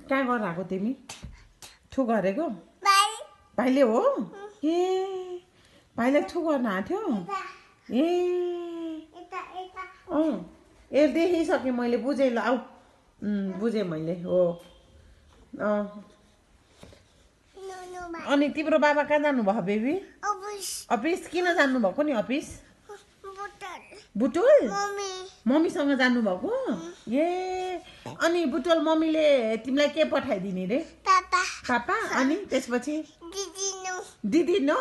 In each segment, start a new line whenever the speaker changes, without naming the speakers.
कहाँ गरेर आएको तिमी थु गरेको भाइले हो ए भाइलाई थु गर्न आएको थियो ए अँ ए देखिसकेँ मैले बुझेँ ल आऊ बुझेँ मैले हो अनि तिम्रो बाबा कहाँ जानुभयो बेबी अफिस किन जानुभएको नि अफिस बुटोल मम्मीसँग जानुभएको ए अनि बुटोल मम्मीले तिमीलाई के पठाइदिने रे पापा अनि त्यसपछि दिदी नो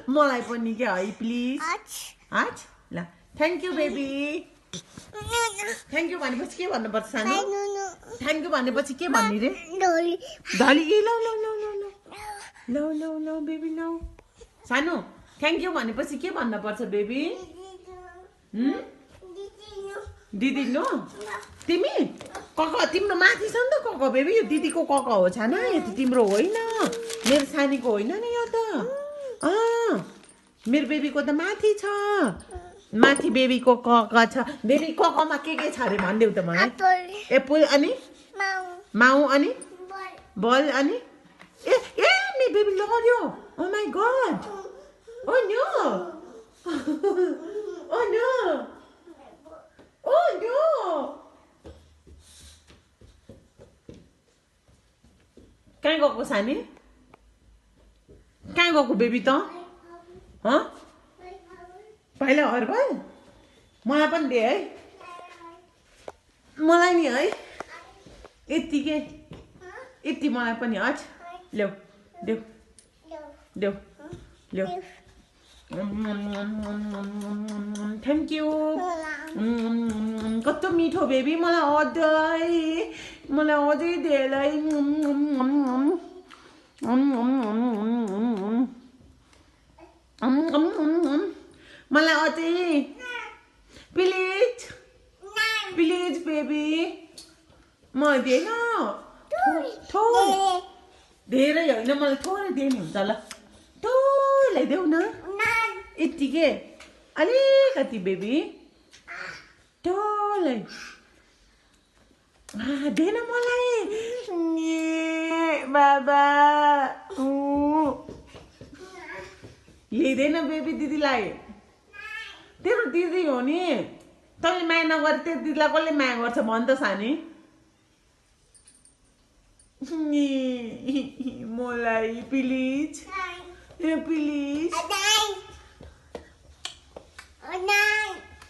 मलाई पनि के है प्लिज आज ल thank you baby thank you भनेपछि के भन्नुपर्छ सानो थ्याङ्क यू भनेपछि के भन्ने रे धली ए ल ल ल ल ल ल ल बेबी ल सानो थ्याङ्क यू भनेपछि के भन्नुपर्छ बेबी दिदी नो तिमी कक तिम्रो माथि छ नि त कक बेबी यो दिदीको कक हो छाना यो त तिम्रो होइन मेरो सानीको होइन नि यो त मेरो बेबीको त माथि छ माथि बेबीको कक छ बेबी ककमा के छ अरे भनिदेऊ त मलाई एप्पल अनि माउ अनि बल अनि ए ए मेरो बेबी लड्यो oh my God oh no oh no oh no कहाँ गएको सानी कहाँ गएको बेबी त पहिला हर्बल मलाई पनि दे है मलाई नि है यतिकै यति मलाई पनि हट ल्याऊ देऊ देऊ ल्याऊ थ्याङ्क यू कस्तो मिठो बेबी मलाई अझै धेरै मलाई अझै प्लिज प्लिज बेबी मलाई दिएन थोरै धेरै होइन मलाई थोरै दिनु हुन्छ ल थोरै देऊ न यत्तिकै अलिकति बेबी थोरै दिएन मलाई बाबा लिँदैन बेबी दिदीलाई तेरो दिदी हो नि तैँले माया नगरे तेरो दिदीलाई कसले माया गर्छ भन त सानी मलाई प्लिज प्लिज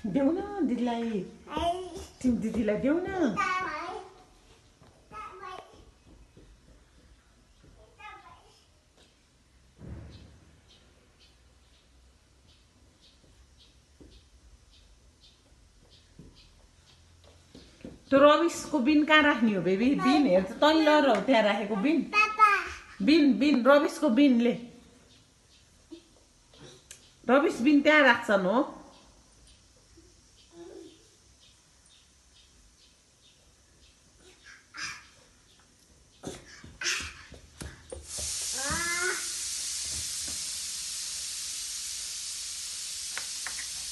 देऊ न दिदीलाई तिमी दिदीलाई देऊ न त्यो रबिसको बिन कहाँ राख्ने हो बेबी बिन हेर्छ तैँले लर त्यहाँ राखेको बिन बिन बिन रबिसको बिनले रबिस बिन त्यहाँ राख्छन् हो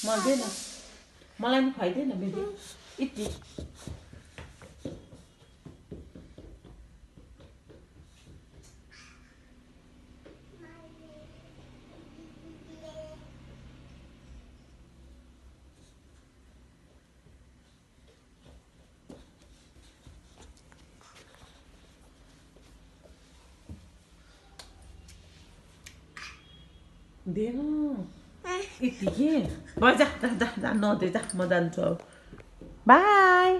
मलाई दिएन मलाई पनि खुवाइदिएन बेबी यति दिएन यति के भयो जा जा जा नदे जा म जान्छु अब बाई